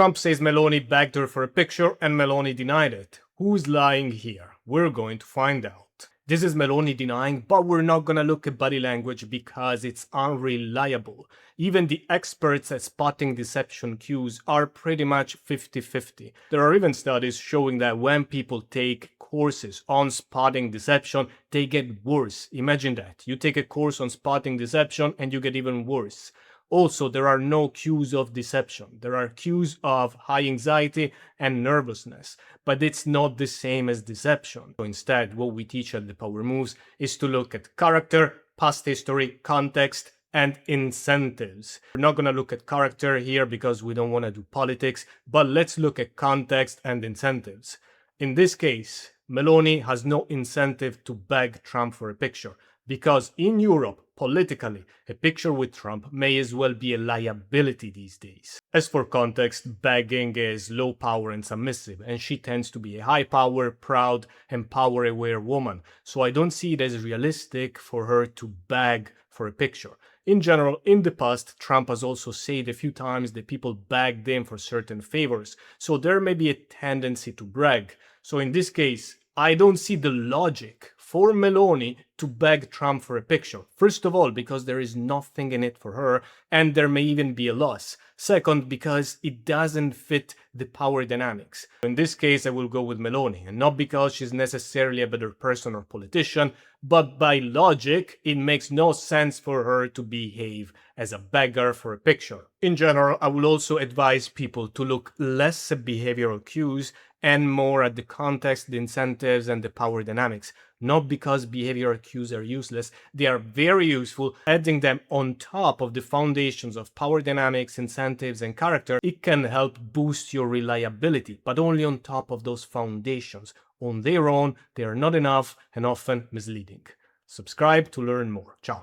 Trump says Meloni begged her for a picture and Meloni denied it. Who's lying here? We're going to find out. This is Meloni denying, but we're not gonna look at body language because it's unreliable. Even the experts at spotting deception cues are pretty much 50-50. There are even studies showing that when people take courses on spotting deception, they get worse. Imagine that. You take a course on spotting deception and you get even worse. Also, there are no cues of deception. There are cues of high anxiety and nervousness, but it's not the same as deception. So instead, what we teach at the Power Moves is to look at character, past history, context, and incentives. We're not going to look at character here because we don't want to do politics, but let's look at context and incentives. In this case, Meloni has no incentive to beg Trump for a picture because in Europe, politically, a picture with Trump may as well be a liability these days. As for context, begging is low power and submissive, and she tends to be a high power, proud, and power aware woman. So I don't see it as realistic for her to beg for a picture. In general, in the past, Trump has also said a few times that people begged him for certain favors, so there may be a tendency to brag. So in this case, I don't see the logic for Meloni to beg Trump for a picture. First of all, because there is nothing in it for her, and there may even be a loss. Second, because it doesn't fit the power dynamics. In this case, I will go with Meloni, and not because she's necessarily a better person or politician, but by logic, it makes no sense for her to behave as a beggar for a picture. In general, I will also advise people to look less at behavioral cues and more at the context, the incentives, and the power dynamics. Not because behavioral cues are useless, they are very useful. Adding them on top of the foundations of power dynamics, incentives, and character, it can help boost your reliability, but only on top of those foundations. On their own, they are not enough and often misleading. Subscribe to learn more. Ciao.